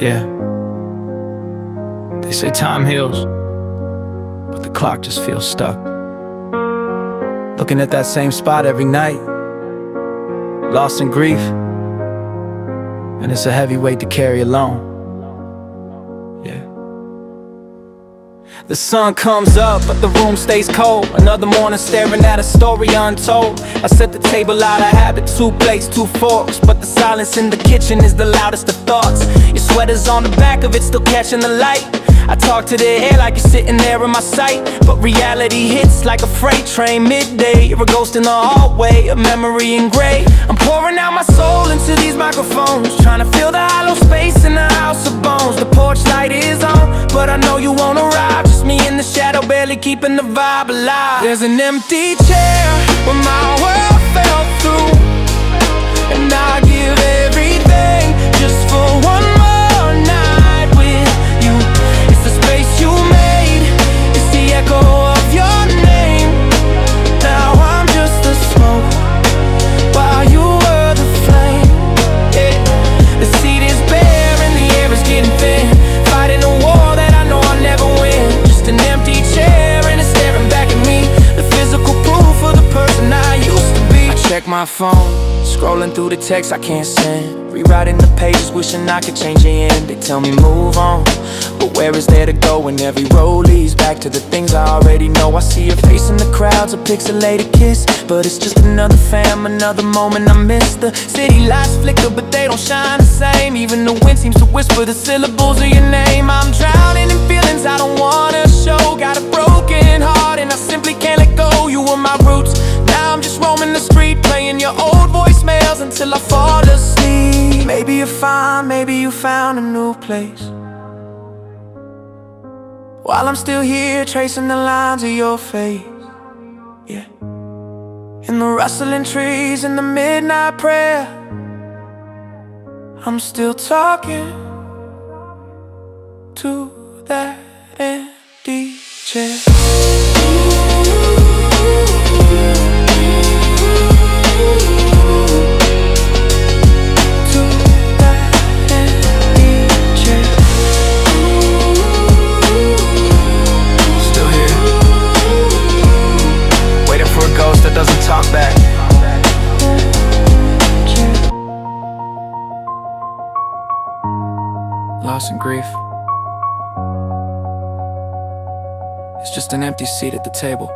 Yeah. They say time heals, but the clock just feels stuck. Looking at that same spot every night, lost in grief, and it's a heavy weight to carry alone. Yeah. The sun comes up, but the room stays cold. Another morning staring at a story untold. I set the table out of habit, 2 plates, 2 forks, but the silence in the kitchen is the loudest of thoughts. Your sweater's on the back of it, still catching the light. I talk to the air like you're sitting there in my sight, but reality hits like a freight train midday. You're a ghost in the hallway, a memory in gray. I'm pouring out my soul into these microphones, trying to fill the hollow space in the house of bones. The porch light is on, but I know you won't arrive. Just me in the shadow, barely keeping the vibe alive. There's an empty chair where my world fell through, and I give everything just for one more night with you. It's the space you made, it's the echo of your name. Now I'm just the smoke while you were the flame. Yeah. The seat is bare and the air is getting thin, fighting a war that I know I'll never win. Just an empty chair and it's staring back at me, the physical proof of the person I used to be. I check my phone, scrolling through the texts I can't send, rewriting the pages, wishing I could change the end. They tell me move on, but where is there to go when every road leads back to the things I already know? I see your face in the crowds, a pixelated kiss, but it's just another fam, another moment I miss. The city lights flicker, but they don't shine the same. Even the wind seems to whisper the syllables of your name. I'm drowning in feelings I don't wanna show. Got a broken heart and I simply can't let go. You were my roots, now I'm just roaming the street, playing your old voicemails until I fall asleep. Maybe you're fine, maybe you found a new place, while I'm still here tracing the lines of your face. Yeah. In the rustling trees, in the midnight prayer, I'm still talking to that empty chair. That doesn't talk back. Loss and grief, it's just an empty seat at the table.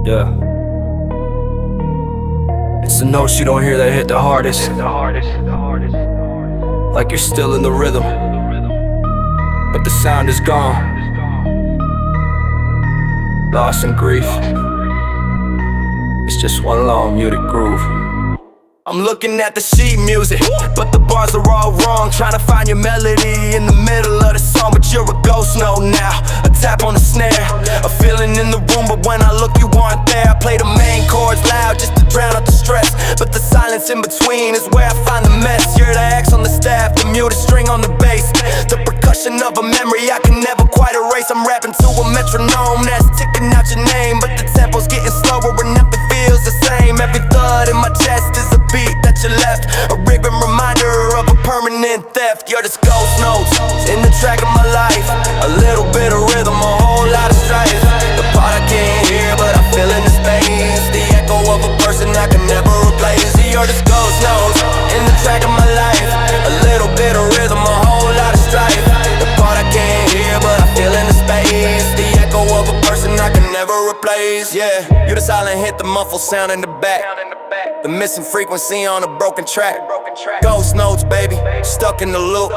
Yeah. It's the notes you don't hear that hit the hardest, like you're still in the rhythm, but the sound is gone. Loss and grief, it's just one long muted groove. I'm looking at the sheet music, but the bars are all wrong. Trying to find your melody in the middle of the song, but you're a ghost note now. A tap on the snare, a feeling in the room, but when I look you aren't there. I play the main chords loud just to drown out the stress, but the silence in between is where I find the mess. You're the X on the staff, the muted string on the bass, the percussion of a memory I can never quite erase. I'm rapping to a metronome that's ticking out your name, but the tempo's getting slower and nothing feels the same. Every thud in my chest is a beat that you left, a ribbon reminder of a permanent theft. You're just ghost notes in the track of my life, a little bit of rhythm, a whole lot of strife. The part I can't hear but I feel in the space, the echo of a person I can never replace. You're just ghost notes in the track of my life, a little bit of rhythm, a whole lot of strife. The part I can't hear but I feel in the space, the echo of a person I can never replace. Yeah, you're the silent hit, the muffled sound in the back, the missing frequency on a broken track. Ghost notes, baby, stuck in the loop,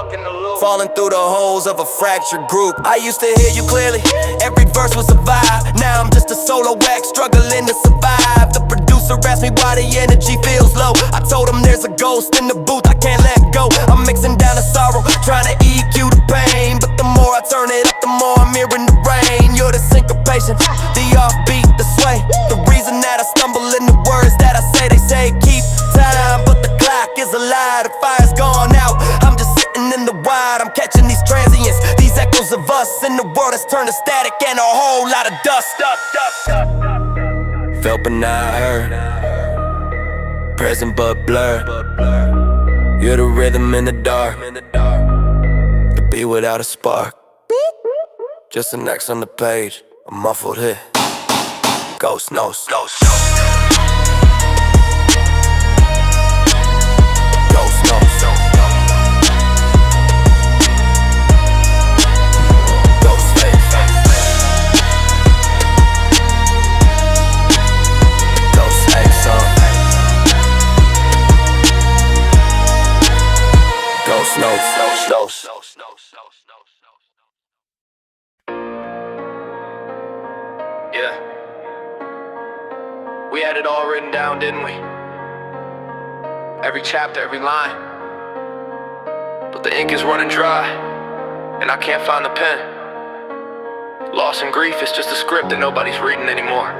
falling through the holes of a fractured group. I used to hear you clearly, every verse was a vibe. Now I'm just a solo act, struggling to survive. The producer asked me why the energy feels low. I told him there's a ghost in the booth, I can't let go. I'm mixing down the sorrow, trying to EQ the pain, but the more I turn it up, the more I'm hearing the rain. You're the syncopation, the offbeat, the sway, the reason that I stumble in the words that I say. They say keep time, but the clock is a lie. The fire's gone out, I'm just sitting in the wide. I'm catching these transients, these echoes of us in the world that's turned to static and a whole lot of dust. Felt but not heard, present but blurred. You're the rhythm in the dark, the beat without a spark. Just an X on the page, a muffled hit. Ghost notes. Ghost notes. Ghost notes. Ghost face. Ghost X on. Ghost notes. Yeah. We had it all written down, didn't we? Every chapter, every line. But the ink is running dry, and I can't find the pen. Loss and grief is just a script that nobody's reading anymore.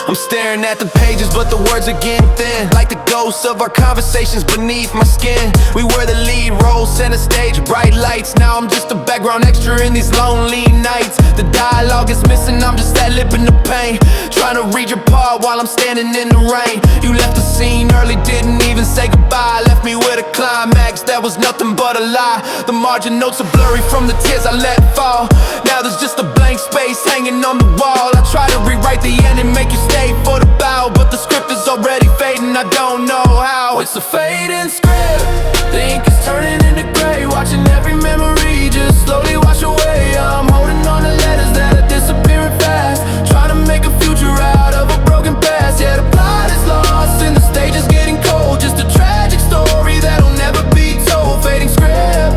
I'm staring at the pages, but the words are getting thin, like the ghosts of our conversations beneath my skin. We were the lead role, center stage, bright lights. Now I'm just a background extra in these lonely nights. The dialogue is missing, I'm just that lip in the pain, trying to read your part while I'm standing in the rain. You left the scene early, didn't even say goodbye. Left me with a climax that was nothing but a lie. The margin notes are blurry from the tears I let fall. Now there's just a blank space hanging on the wall. I try to rewrite the end and make you stay for the bow, but the script is already fading, I don't know how. It's a fading script, the ink is turning into gray, watching every memory just slowly wash away. I'm holding on to letters that are disappearing fast, trying to make a future out of a broken past. Yeah, the plot is lost and the stage is getting cold, just a tragic story that'll never be told. Fading script,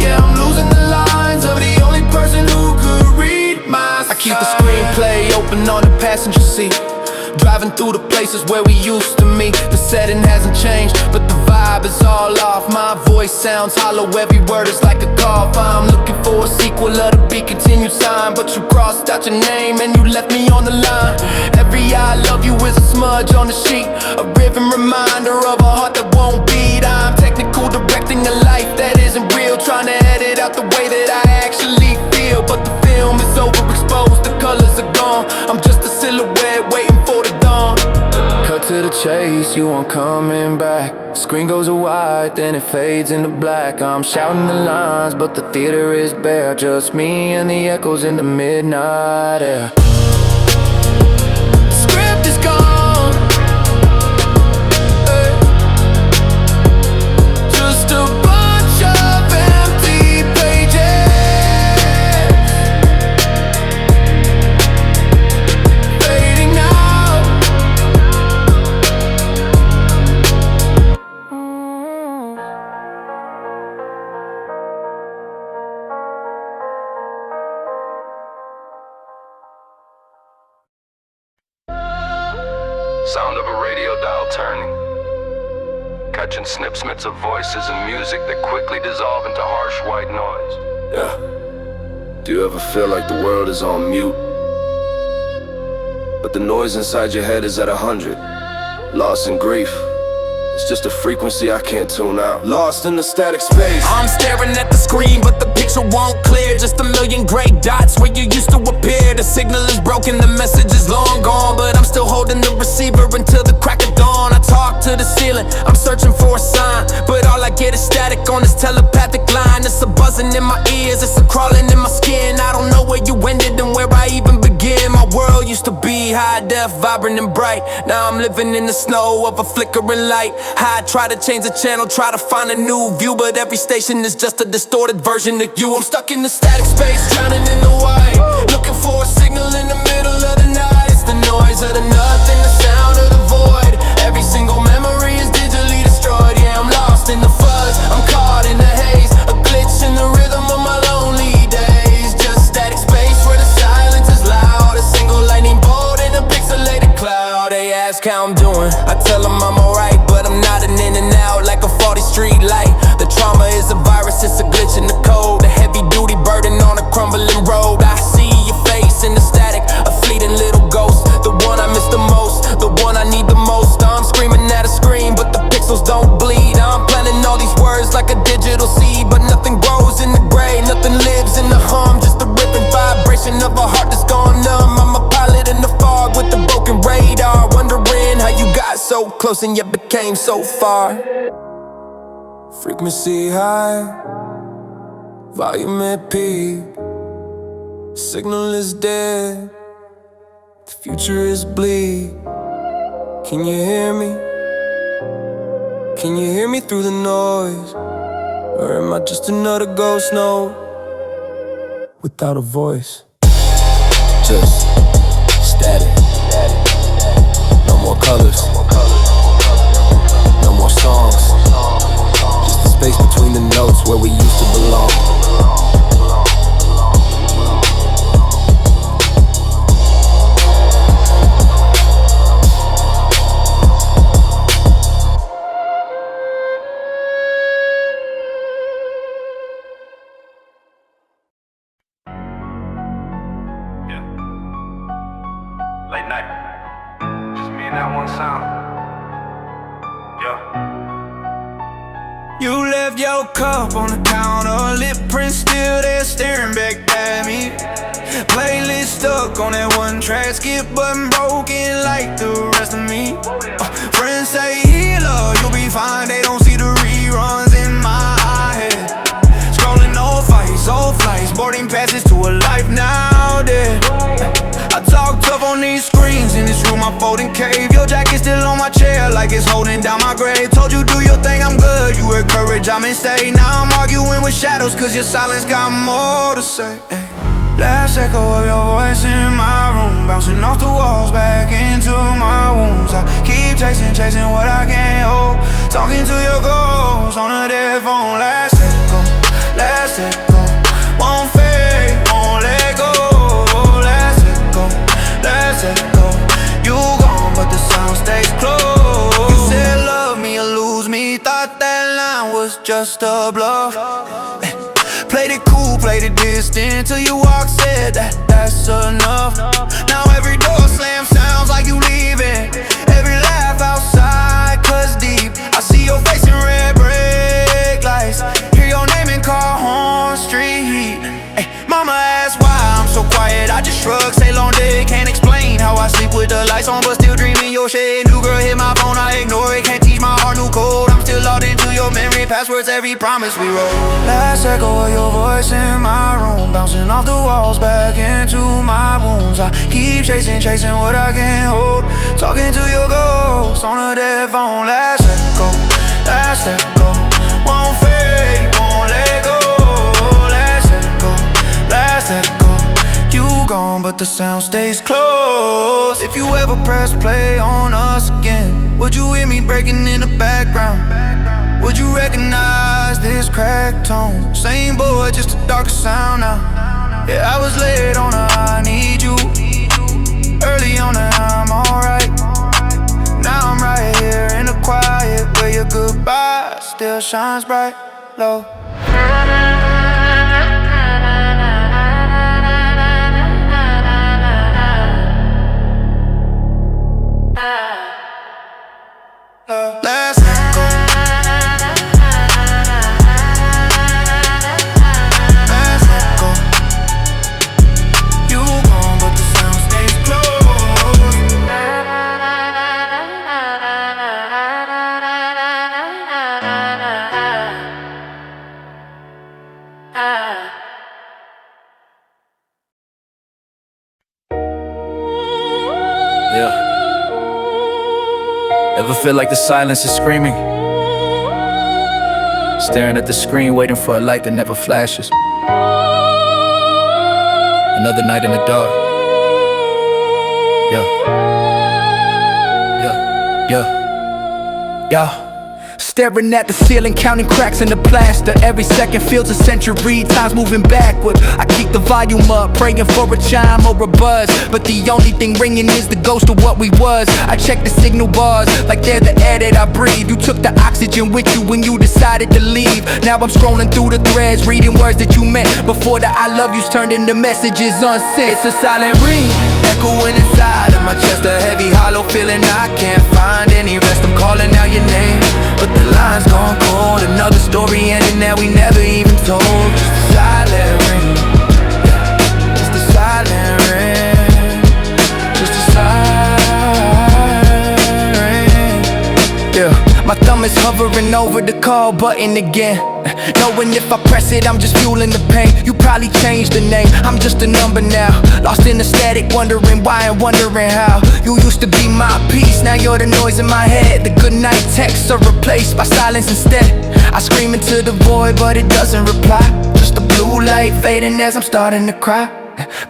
yeah, I'm losing the lines of the only person who could read my side. I keep the screenplay open on the passenger seat, driving through the places where we used to meet. The setting hasn't changed, but the vibe is all off. My voice sounds hollow, every word is like a cough. I'm looking for a sequel of the be continued sign, but you crossed out your name and you left me on the line. Every I love you is a smudge on the sheet, a riven reminder of a heart that won't beat. I'm technical directing a life that isn't real, trying to edit out the way that I actually feel. But the film is overexposed, the colors are gone, I'm just a silhouette waiting for the dawn. Cut to the chase, you aren't coming back. Screen goes wide, then it fades into black. I'm shouting the lines, but the theater is bare, just me and the echoes in the midnight air. Script is gone, hey. Just a bunch of empty pages, fading out. Sound of a radio dial turning, catching snip-smits of voices and music that quickly dissolve into harsh white noise. Yeah. Do you ever feel like the world is on mute, but the noise inside your head is at 100? Lost in grief, it's just a frequency I can't tune out. Lost in the static space. I'm staring at the screen, but the picture won't clear. Just a million gray dots where you used to appear. The signal is broken, the message is long gone, but I'm still holding the receiver until the crack of dawn. I talk to the ceiling, I'm searching for a sign, but all I get is static on this telepathic line. It's a buzzing in my ears, it's a crawling in my skin. I don't know where you ended and where I even begin. My world used to be high def, vibrant and bright. Now I'm living in the snow of a flickering light. I try to change the channel, try to find a new view, but every station is just a distorted version of you. I'm stuck in the static space, drowning in the white, looking for a signal in the middle of the night. It's the noise of the nothing, the sound of the void. Every single memory is digitally destroyed. Yeah, I'm lost in the fuzz, I'm caught in the haze, a glitch in the rhythm of my lonely days. Just static space where the silence is loud, a single lightning bolt in a pixelated cloud. They ask how I'm doing, I tell them I'm alright, but I'm nodding in and out like a faulty street light. The trauma is a virus, it's a glitch in the code, a heavy duty burden on a crumbling road. I close and yet became so far. Frequency high, volume at peak. Signal is dead, the future is bleak. Can you hear me? Can you hear me through the noise? Or am I just another ghost note without a voice? Just static. No more colors, no more songs. Just the space between the notes where we used to belong. Late night, just me and that one sound. Yeah. You left your cup on the counter, lip print still there staring back at me. Playlist stuck on that one track, skip button broken like the rest of me. Friends say healer, you'll be fine, they don't see the reruns in my head. Scrolling old fights, old flights, boarding passes to a life now dead. I talk tough on these screens in this room, I'm folding cave. Your jacket still on my chair like it's holding down my grave. Told you do your thing, I'm good, you heard courage, I'm insane. Now I'm arguing with shadows cause your silence got more to say. Last echo of your voice in my room, bouncing off the walls back into my wounds. I keep chasing what I can't hold, talking to your ghost on a dead phone. Last echo, won't fade, won't let go. Last echo, you gone but the sound stays close. You said love me or lose me, thought that line was just a bluff. Played it cool, played it distant, till you walked, said that's enough. Now every door slam sounds like you leaving, every laugh outside cuts deep. I see your face in red brake lights, hear your name in car horn street. Mama asked why I'm so quiet, I just shrug, say long day, can't explain how I sleep with the lights on but still dreaming your shade. New girl hit my phone, I ignore it, can't teach my heart new code. I'm still logged into your memory, passwords, every promise we wrote. Last echo of your voice in my room, bouncing off the walls back into my wounds. I keep chasing what I can't hold, talking to your ghost on a dead phone. Last echo, won't fade, won't let go. Last echo, you gone but the sound stays close. If you ever press play on us again, would you hear me breaking in the background? Would you recognize this cracked tone? Same boy, just a darker sound now. Yeah, I was late on a I need you, early on a I'm alright. Now I'm right here in the quiet where your goodbye still shines bright low. Last echo, last echo, you gone but the sound stays close. Yeah. Ever feel like the silence is screaming? Staring at the screen, waiting for a light that never flashes. Another night in the dark. Yeah. Staring at the ceiling, counting cracks in the plaster. Every second feels a century, time's moving backward. I keep the volume up, praying for a chime or a buzz, but the only thing ringing is the ghost of what we was. I check the signal bars, like they're the air that I breathe. You took the oxygen with you when you decided to leave. Now I'm scrolling through the threads, reading words that you meant before the I love yous turned into messages unsent. It's a silent ring, echoing inside of my chest, a heavy hollow feeling I can't find any rest. I'm calling out your name, but the line's gone cold. Another story ending that we never even told. Just a silent ring, just a silent ring, just a silent ring. Reaching over the call button again, knowing if I press it, I'm just fueling the pain. You probably changed the name, I'm just a number now. Lost in the static, wondering why and wondering how. You used to be my peace, now you're the noise in my head. The goodnight texts are replaced by silence instead. I scream into the void, but it doesn't reply. Just the blue light fading as I'm starting to cry.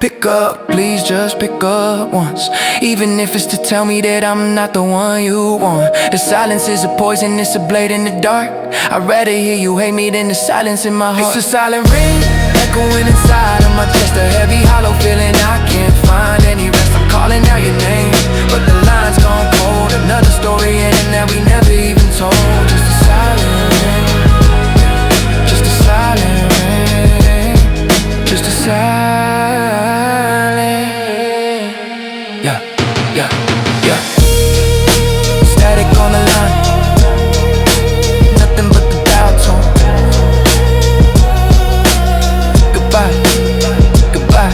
Pick up, please just pick up once. Even if it's to tell me that I'm not the one you want. The silence is a poison, it's a blade in the dark. I'd rather hear you hate me than the silence in my heart. It's a silent ring, echoing inside of my chest. A heavy hollow feeling, I can't find any rest. I'm calling out your name, but the line's gone cold. Another story ending that we never even told. Just a silent ring, just a silent ring, just a silent. Static on the line, nothing but the dial tone. Goodbye, goodbye.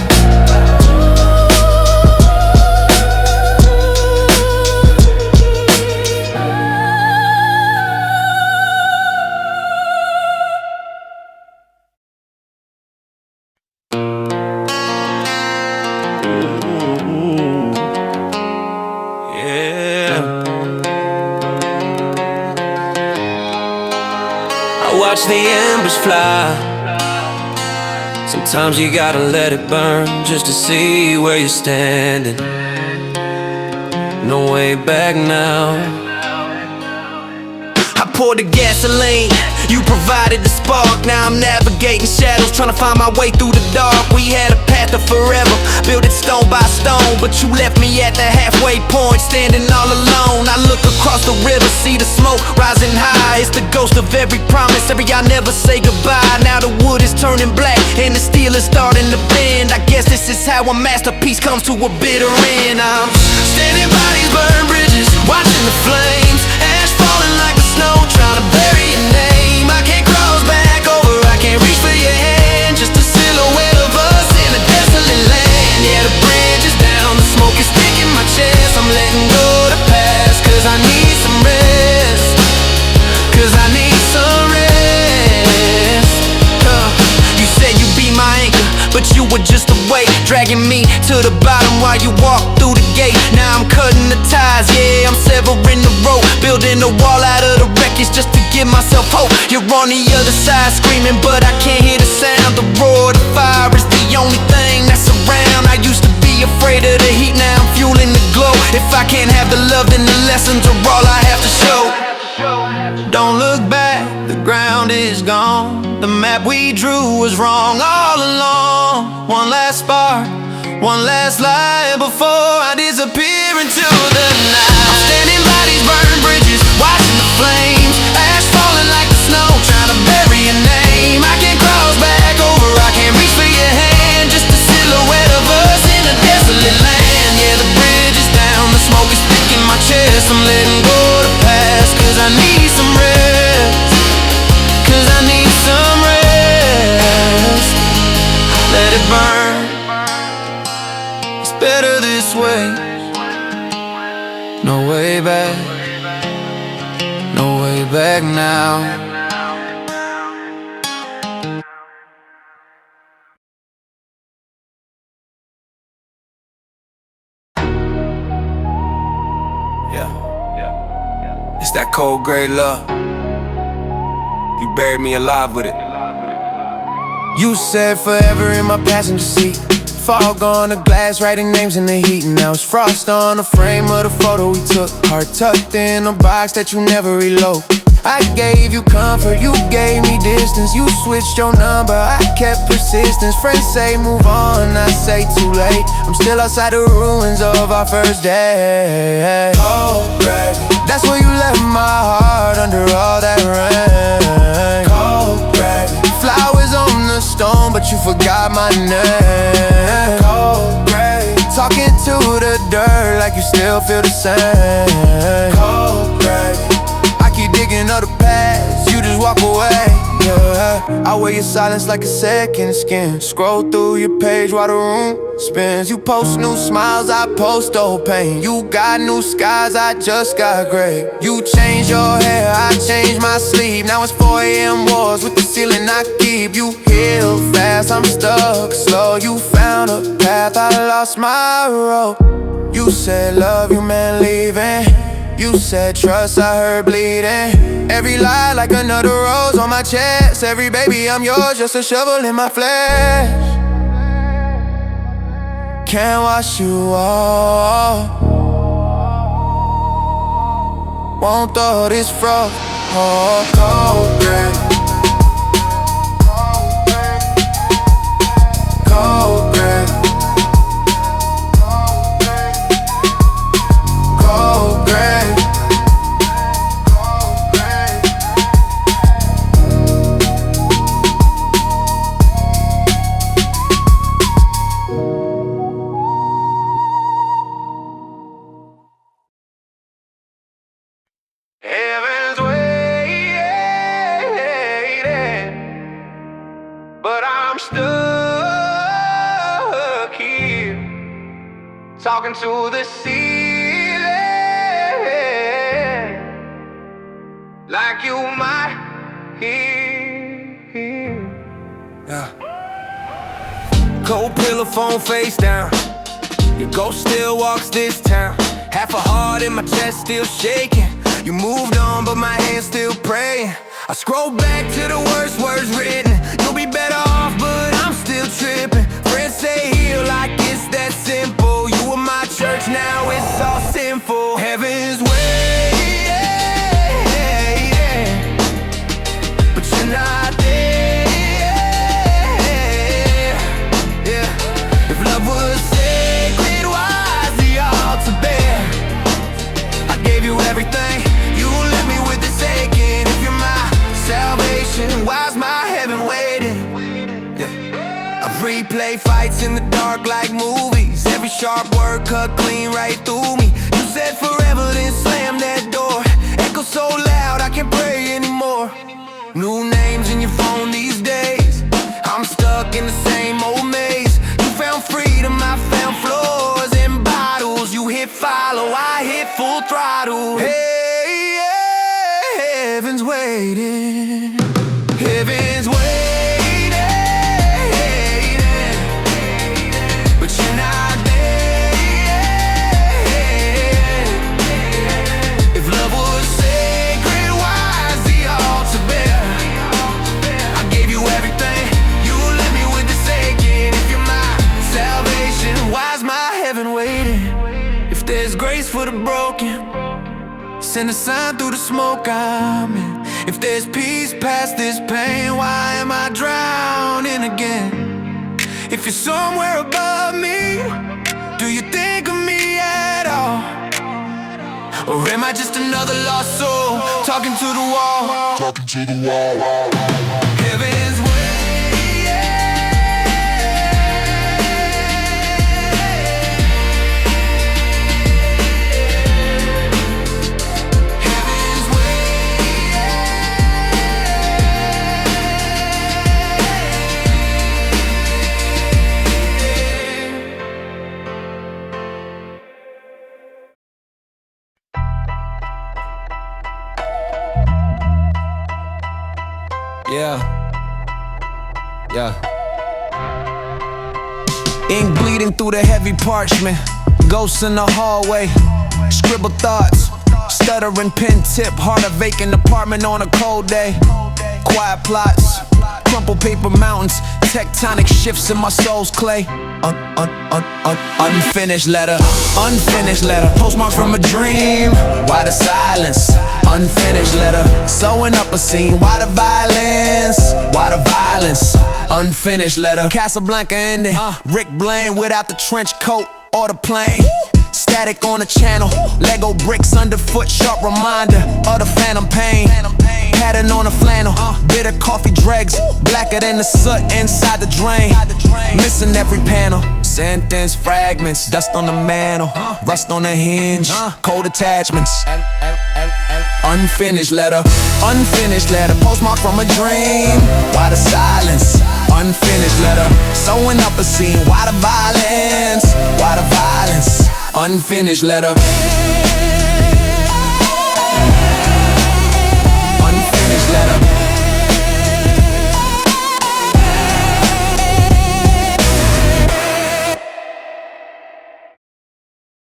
Watch the embers fly. Sometimes you gotta let it burn just to see where you're standing. No way back now. I poured the gasoline, you provided the spark. Now I'm navigating shadows, trying to find my way through the dark. We had a path of forever, built it stone by stone, but you left me at the halfway point, standing all alone. I look across the river, see the smoke rising high. It's the ghost of every promise, every I never say goodbye. Now the wood is turning black and the steel is starting to bend. I guess this is how a masterpiece comes to a bitter end. I'm standing by these burned bridges, watching the flames, ash falling like the snow, trying to bury your name. I can't cross back over, I can't reach for your hand. Just a silhouette of us in a desolate land. Yeah, the bridge is down, the smoke is thick in my chest. I'm letting go the past, cause I need some rest. Cause I need some rest. You said you'd be my anchor, but you were just a weight, dragging me to the bottom while you walked through the gate. Now I'm cutting the ties, yeah, I'm severing the rope, building a wall out of the wreckage just to give myself hope. You're on the other side screaming, but I can't hear the sound. The roar of the fire is the only thing that's around. I used to be afraid of the heat, now I'm fueling the glow. If I can't have the love, then the lessons are all I have to show. Don't look back, the ground is gone. The map we drew was wrong all along. One last spark, one last light before I disappear into the night. I'm standing by these burned bridges, watching the flames, ash falling like the snow, trying to bury your name. I can't cross back over, I can't reach for your hand. Just a silhouette of us in a desolate land. Yeah, the bridge is down, the smoke is thick in my chest. I'm letting go the past, cause I need some rest. Cause I need some rest. Let it burn, it's better this way. No way back, no way back now. It's that cold gray love. You buried me alive with it. You said forever in my passenger seat. Fog on the glass, writing names in the heat. And now it's frost on the frame of the photo we took. Heart tucked in a box that you never reload. I gave you comfort, you gave me distance. You switched your number, I kept persistence. Friends say move on, I say too late. I'm still outside the ruins of our first day. Cold gray, that's where you left my heart under all that rain. Cold gray, flowers on the stone, but you forgot my name. Cold gray, talking to the dirt like you still feel the same. Cold gray, I keep digging up the past, you just walk away. Yeah, I wear your silence like a second skin. Scroll through your page while the room spins. You post new smiles, I post old pain. You got new skies, I just got gray. You change your hair, I change my sleep. Now it's 4 AM wars with the ceiling I keep. You heal fast, I'm stuck slow. You found a path, I lost my road. You said love you meant leaving. You said trust, I heard bleeding. Every lie like another rose on my chest. Every baby I'm yours, just a shovel in my flesh. Can't wash you off. Won't throw this frost. Cold gray. Cold gray. Cold gray. Heaven's waiting, but I'm stuck here, talking to the ceiling, like you might hear. Yeah. Cold pillow, phone face down. Your ghost still walks this town. Half a heart in my chest still shaking. You moved on, but my hand's still praying. I scroll back to the worst words written. You'll be better off, but I'm still tripping. Friends say heal like it's that simple. You were my church, now it's all sinful. Heaven's waiting, but you're not there. Yeah. If love was sacred, why's the altar bare? I gave you everything, you left me with this aching. If you're my salvation, why's my heaven waiting? Yeah. I replay fights in the dark like movies. Every sharp word cut clean right through me. You said forever, then slam that door. Echo so loud, I can't pray anymore. New names in your phone these days. I'm stuck in the same old maze. You found freedom, I found floors and bottles. You hit follow, I hit full throttle. Hey, yeah, heaven's waiting. Heaven's waiting, but you're not there. If love was sacred, why's the altar bare? I gave you everything, you left me with this aching. If you're my salvation, why's my heaven waiting? If there's grace for the broken, send a sign through the smoke I'm in. If there's peace past this pain, why am I drowning again? If you're somewhere above me, do you think of me at all? Or am I just another lost soul, talking to the wall? Talking to the wall. Heaven's waiting. Yeah. Ink bleeding through the heavy parchment. Ghosts in the hallway. Scribble thoughts. Stuttering pen tip. Heart a vacant apartment on a cold day. Quiet plots. Crumpled paper mountains. Tectonic shifts in my soul's clay. Unfinished letter. Unfinished letter. Postmark from a dream. Why the silence? Unfinished letter. Sewing up a scene. Why the violence? Why the violence? Unfinished letter. Casablanca ending. Rick Blaine without the trench coat or the plane. Static on the channel. Lego bricks underfoot. Sharp reminder of the phantom pain. Pattern on the flannel. Bitter coffee dregs. Blacker than the soot inside the drain. Missing every panel. Sentence fragments. Dust on the mantle. Rust on the hinge. Cold attachments. Unfinished letter, unfinished letter, postmark from a dream. Why the silence? Unfinished letter, sewing up a scene. Why the violence? Why the violence? Unfinished letter.